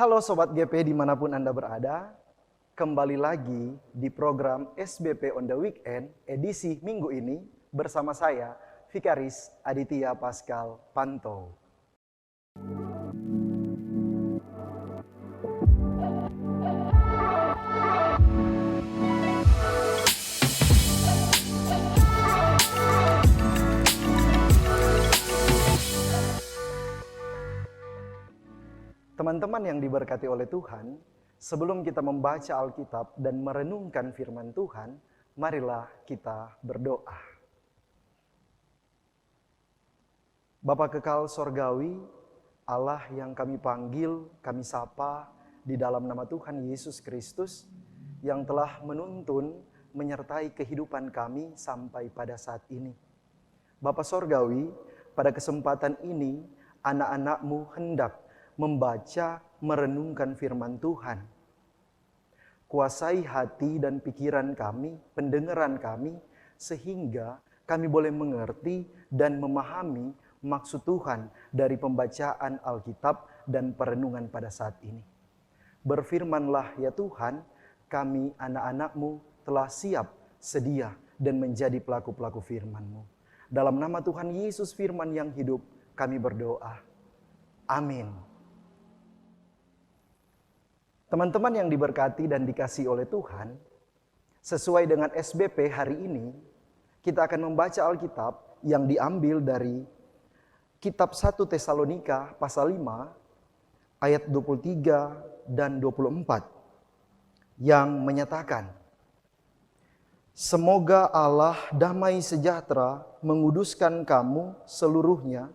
Halo Sobat GP dimanapun Anda berada, kembali lagi di program SBP on the Weekend edisi minggu ini bersama saya, Vikaris Aditya Pascal Panto. Teman-teman yang diberkati oleh Tuhan, sebelum kita membaca Alkitab dan merenungkan firman Tuhan, marilah kita berdoa. Bapa kekal sorgawi, Allah yang kami panggil, kami sapa di dalam nama Tuhan Yesus Kristus, yang telah menuntun, menyertai kehidupan kami sampai pada saat ini. Bapa sorgawi, pada kesempatan ini, anak-anak-Mu hendak membaca, merenungkan firman Tuhan. Kuasai hati dan pikiran kami, pendengaran kami, sehingga kami boleh mengerti dan memahami maksud Tuhan dari pembacaan Alkitab dan perenungan pada saat ini. Berfirmanlah ya Tuhan, kami anak-anak-Mu telah siap, sedia, dan menjadi pelaku-pelaku firman-Mu. Dalam nama Tuhan Yesus firman yang hidup, kami berdoa. Amin. Teman-teman yang diberkati dan dikasihi oleh Tuhan, sesuai dengan SBP hari ini, kita akan membaca Alkitab yang diambil dari kitab 1 Tesalonika pasal 5 ayat 23 dan 24 yang menyatakan, semoga Allah damai sejahtera menguduskan kamu seluruhnya,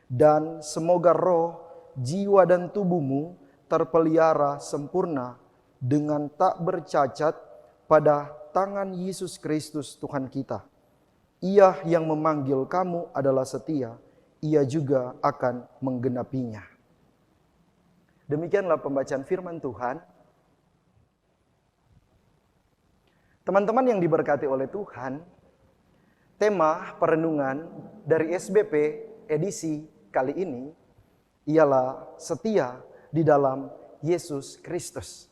dan semoga roh, jiwa dan tubuhmu terpelihara sempurna dengan tak bercacat pada tangan Yesus Kristus Tuhan kita. Ia yang memanggil kamu adalah setia, Ia juga akan menggenapinya. Demikianlah pembacaan firman Tuhan. Teman-teman yang diberkati oleh Tuhan, tema perenungan dari SBP edisi kali ini ialah setia di dalam Yesus Kristus.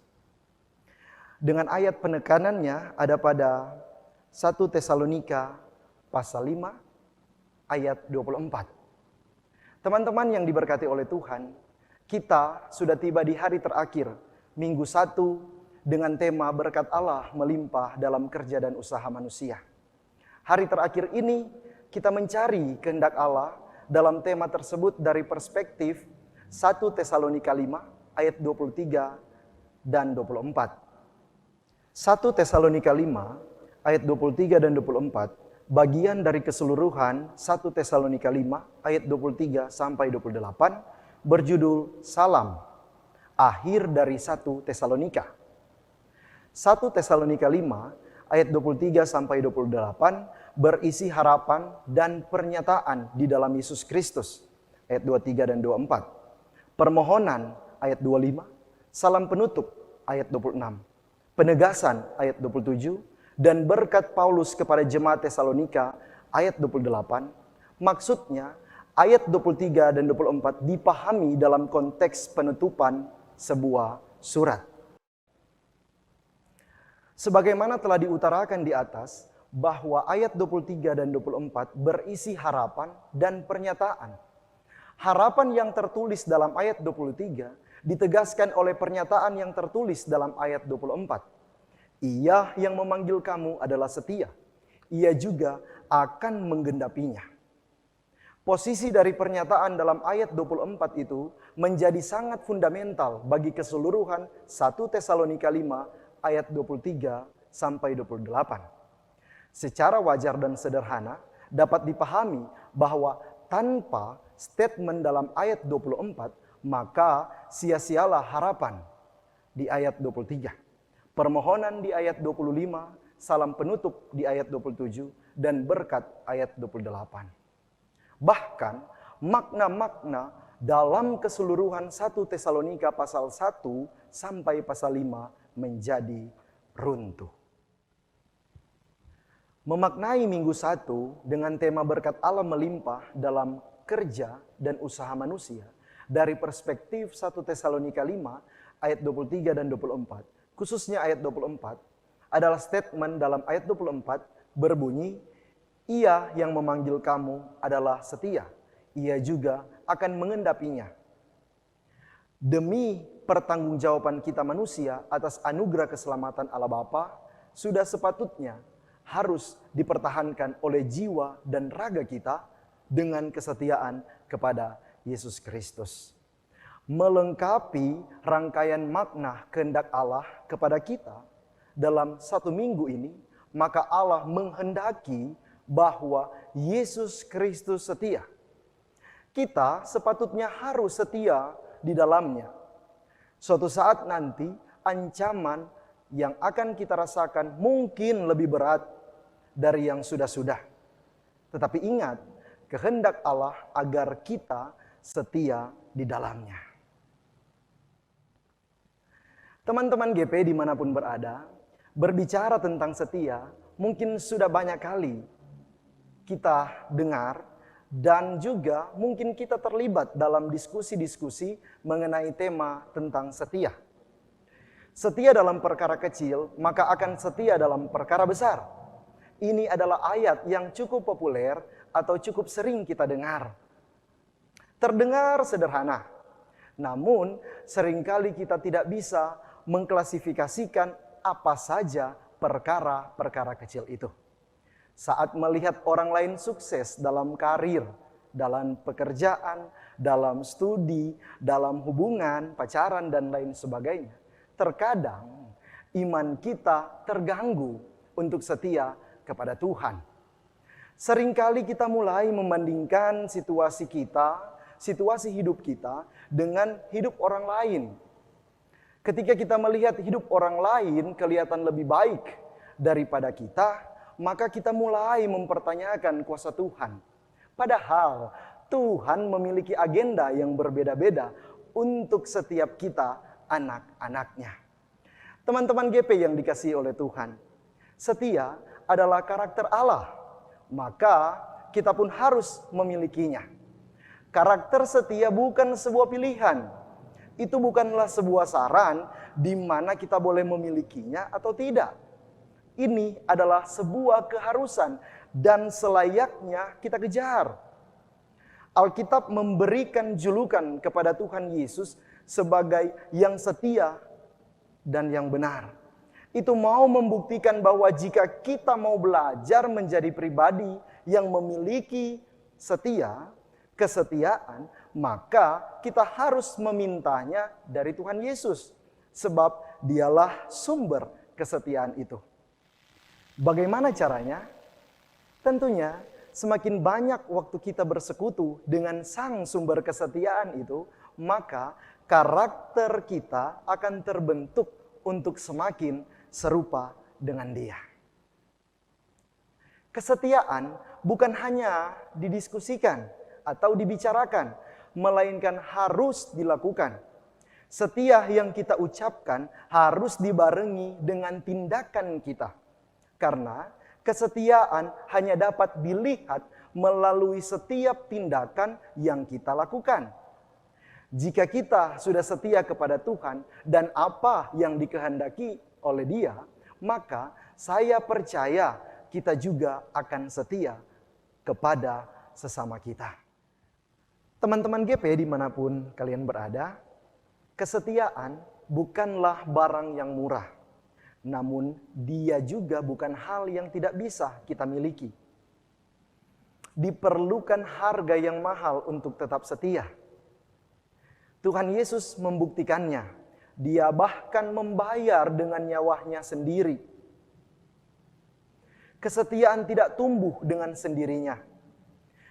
Dengan ayat penekanannya ada pada 1 Tesalonika pasal 5 ayat 24. Teman-teman yang diberkati oleh Tuhan, kita sudah tiba di hari terakhir, minggu 1 dengan tema berkat Allah melimpah dalam kerja dan usaha manusia. Hari terakhir ini kita mencari kehendak Allah dalam tema tersebut dari perspektif 1 Tesalonika 5 ayat 23 dan 24. 1 Tesalonika 5 ayat 23 dan 24 bagian dari keseluruhan 1 Tesalonika 5 ayat 23 sampai 28 berjudul Salam, akhir dari 1 Tesalonika. 1 Tesalonika 5 ayat 23 sampai 28 berisi harapan dan pernyataan di dalam Yesus Kristus ayat 23 dan 24. Permohonan ayat 25, salam penutup ayat 26, penegasan ayat 27, dan berkat Paulus kepada jemaat Tesalonika ayat 28. Maksudnya ayat 23 dan 24 dipahami dalam konteks penutupan sebuah surat. Sebagaimana telah diutarakan di atas, bahwa ayat 23 dan 24 berisi harapan dan pernyataan. Harapan yang tertulis dalam ayat 23 ditegaskan oleh pernyataan yang tertulis dalam ayat 24. Ia yang memanggil kamu adalah setia. Ia juga akan menggenapinya. Posisi dari pernyataan dalam ayat 24 itu menjadi sangat fundamental bagi keseluruhan 1 Tesalonika 5 ayat 23 sampai 28. Secara wajar dan sederhana dapat dipahami bahwa tanpa statement dalam ayat 24, maka sia-sialah harapan di ayat 23. Permohonan di ayat 25, salam penutup di ayat 27, dan berkat ayat 28. Bahkan makna-makna dalam keseluruhan 1 Tesalonika pasal 1 sampai pasal 5 menjadi runtuh. Memaknai minggu 1 dengan tema berkat Allah melimpah dalam kerja dan usaha manusia dari perspektif 1 Tesalonika 5 ayat 23 dan 24. Khususnya ayat 24 adalah statement dalam ayat 24 berbunyi, Ia yang memanggil kamu adalah setia, Ia juga akan mengendapinya. Demi pertanggungjawaban kita manusia atas anugerah keselamatan Allah Bapa, sudah sepatutnya harus dipertahankan oleh jiwa dan raga kita dengan kesetiaan kepada Yesus Kristus. Melengkapi rangkaian makna kehendak Allah kepada kita dalam 1 minggu ini, maka Allah menghendaki bahwa Yesus Kristus setia. Kita sepatutnya harus setia di dalamnya. Suatu saat nanti ancaman yang akan kita rasakan mungkin lebih berat dari yang sudah-sudah. Tetapi ingat, kehendak Allah agar kita setia di dalamnya. Teman-teman GP dimanapun berada, berbicara tentang setia, mungkin sudah banyak kali kita dengar dan juga mungkin kita terlibat dalam diskusi-diskusi mengenai tema tentang setia. Setia dalam perkara kecil, maka akan setia dalam perkara besar. Ini adalah ayat yang cukup populer atau cukup sering kita dengar. Terdengar sederhana, namun seringkali kita tidak bisa mengklasifikasikan apa saja perkara-perkara kecil itu. Saat melihat orang lain sukses dalam karir, dalam pekerjaan, dalam studi, dalam hubungan, pacaran, dan lain sebagainya, terkadang iman kita terganggu untuk setia kepada Tuhan. Seringkali kita mulai membandingkan situasi kita, situasi hidup kita dengan hidup orang lain. Ketika kita melihat hidup orang lain kelihatan lebih baik daripada kita, maka kita mulai mempertanyakan kuasa Tuhan. Padahal Tuhan memiliki agenda yang berbeda-beda untuk setiap kita anak-anaknya. Teman-teman GP yang dikasihi oleh Tuhan, setia adalah karakter Allah, maka kita pun harus memilikinya. Karakter setia bukan sebuah pilihan. Itu bukanlah sebuah saran di mana kita boleh memilikinya atau tidak. Ini adalah sebuah keharusan dan selayaknya kita kejar. Alkitab memberikan julukan kepada Tuhan Yesus sebagai yang setia dan yang benar. Itu mau membuktikan bahwa jika kita mau belajar menjadi pribadi yang memiliki kesetiaan, maka kita harus memintanya dari Tuhan Yesus. Sebab dialah sumber kesetiaan itu. Bagaimana caranya? Tentunya semakin banyak waktu kita bersekutu dengan sang sumber kesetiaan itu, maka karakter kita akan terbentuk untuk semakin serupa dengan Dia. Kesetiaan bukan hanya didiskusikan atau dibicarakan, melainkan harus dilakukan. Setia yang kita ucapkan harus dibarengi dengan tindakan kita. Karena kesetiaan hanya dapat dilihat melalui setiap tindakan yang kita lakukan. Jika kita sudah setia kepada Tuhan dan apa yang dikehendaki oleh Dia, maka saya percaya kita juga akan setia kepada sesama kita. Teman-teman GP dimanapun kalian berada, kesetiaan bukanlah barang yang murah. Namun dia juga bukan hal yang tidak bisa kita miliki. Diperlukan harga yang mahal untuk tetap setia. Tuhan Yesus membuktikannya. Dia bahkan membayar dengan nyawanya sendiri. Kesetiaan tidak tumbuh dengan sendirinya.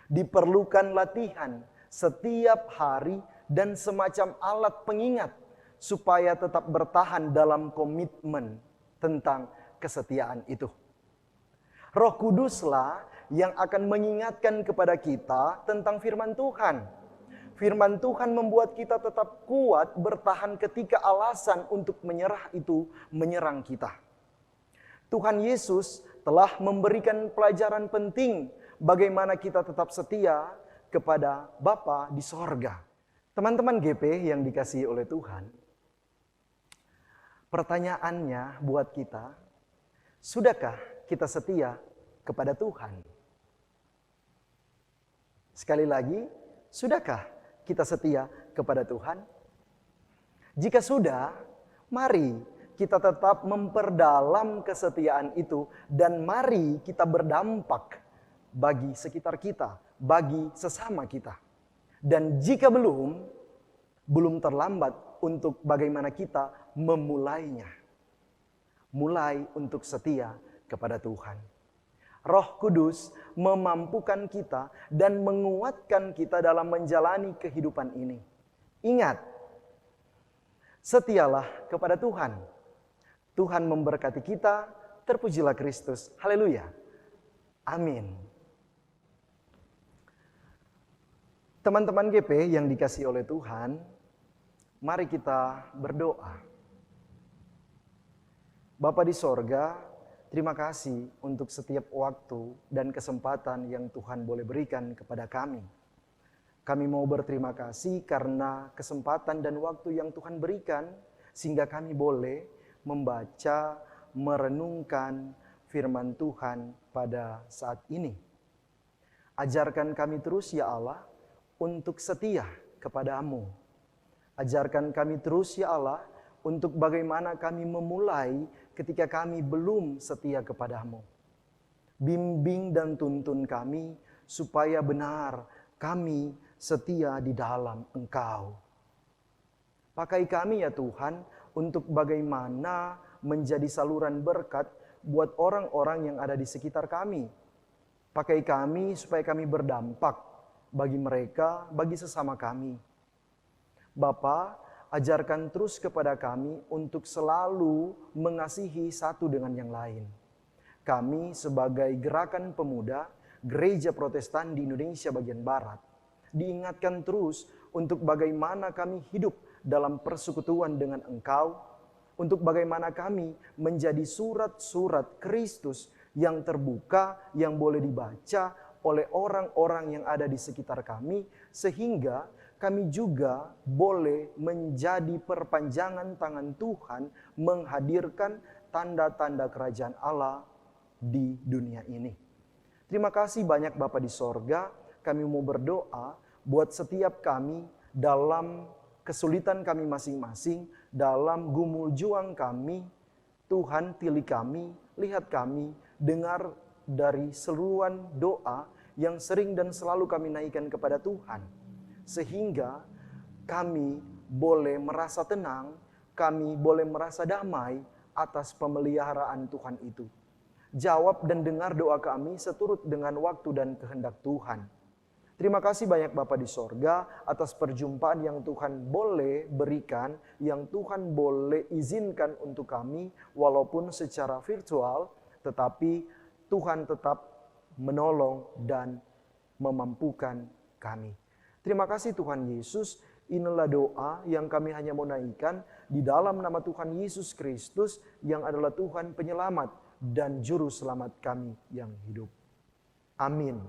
Diperlukan latihan setiap hari dan semacam alat pengingat supaya tetap bertahan dalam komitmen tentang kesetiaan itu. Roh Kuduslah yang akan mengingatkan kepada kita tentang firman Tuhan. Firman Tuhan membuat kita tetap kuat bertahan ketika alasan untuk menyerah itu menyerang kita. Tuhan Yesus telah memberikan pelajaran penting bagaimana kita tetap setia kepada Bapa di sorga. Teman-teman GP yang dikasihi oleh Tuhan, pertanyaannya buat kita, sudahkah kita setia kepada Tuhan? Sekali lagi, sudahkah kita setia kepada Tuhan? Jika sudah, mari kita tetap memperdalam kesetiaan itu dan mari kita berdampak bagi sekitar kita, bagi sesama kita. Dan jika belum terlambat untuk bagaimana kita memulainya. Mulai untuk setia kepada Tuhan. Roh Kudus memampukan kita dan menguatkan kita dalam menjalani kehidupan ini. Ingat, setialah kepada Tuhan. Tuhan memberkati kita, terpujilah Kristus. Haleluya. Amin. Teman-teman GP yang dikasihi oleh Tuhan, mari kita berdoa. Bapa di sorga, terima kasih untuk setiap waktu dan kesempatan yang Tuhan boleh berikan kepada kami. Kami mau berterima kasih karena kesempatan dan waktu yang Tuhan berikan, sehingga kami boleh membaca, merenungkan firman Tuhan pada saat ini. Ajarkan kami terus ya Allah, untuk setia kepada-Mu. Ajarkan kami terus ya Allah, untuk bagaimana kami memulai ketika kami belum setia kepada-Mu. Bimbing dan tuntun kami supaya benar kami setia di dalam Engkau. Pakai kami ya Tuhan untuk bagaimana menjadi saluran berkat buat orang-orang yang ada di sekitar kami. Pakai kami supaya kami berdampak bagi mereka, bagi sesama kami. Bapa, ajarkan terus kepada kami untuk selalu mengasihi satu dengan yang lain. Kami sebagai gerakan pemuda Gereja Protestan di Indonesia bagian Barat, diingatkan terus untuk bagaimana kami hidup dalam persekutuan dengan Engkau, untuk bagaimana kami menjadi surat-surat Kristus yang terbuka, yang boleh dibaca oleh orang-orang yang ada di sekitar kami, sehingga kami juga boleh menjadi perpanjangan tangan Tuhan menghadirkan tanda-tanda kerajaan Allah di dunia ini. Terima kasih banyak Bapa di sorga, kami mau berdoa buat setiap kami dalam kesulitan kami masing-masing, dalam gumul juang kami. Tuhan pilih kami, lihat kami, dengar dari seruan doa yang sering dan selalu kami naikkan kepada Tuhan. Sehingga kami boleh merasa tenang, kami boleh merasa damai atas pemeliharaan Tuhan itu. Jawab dan dengar doa kami seturut dengan waktu dan kehendak Tuhan. Terima kasih banyak Bapa di sorga atas perjumpaan yang Tuhan boleh berikan, yang Tuhan boleh izinkan untuk kami walaupun secara virtual, tetapi Tuhan tetap menolong dan memampukan kami. Terima kasih Tuhan Yesus, inilah doa yang kami hanya mau naikkan di dalam nama Tuhan Yesus Kristus yang adalah Tuhan penyelamat dan juru selamat kami yang hidup. Amin.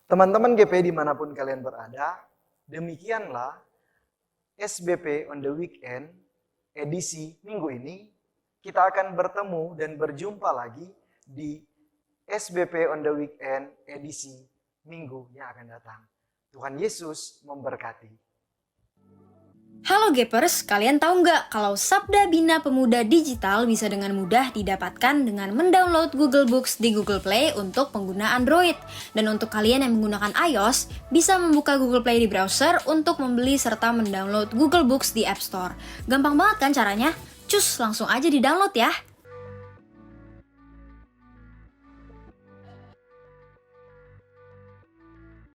Teman-teman GP dimanapun kalian berada, demikianlah SBP on the Weekend edisi minggu ini. Kita akan bertemu dan berjumpa lagi di SBP on the Weekend edisi minggu yang akan datang. Tuhan Yesus memberkati. Halo Gapers, kalian tahu nggak kalau Sabda Bina Pemuda Digital bisa dengan mudah didapatkan dengan mendownload Google Books di Google Play untuk pengguna Android. Dan untuk kalian yang menggunakan iOS, bisa membuka Google Play di browser untuk membeli serta mendownload Google Books di App Store. Gampang banget kan caranya? Cus, langsung aja di-download ya!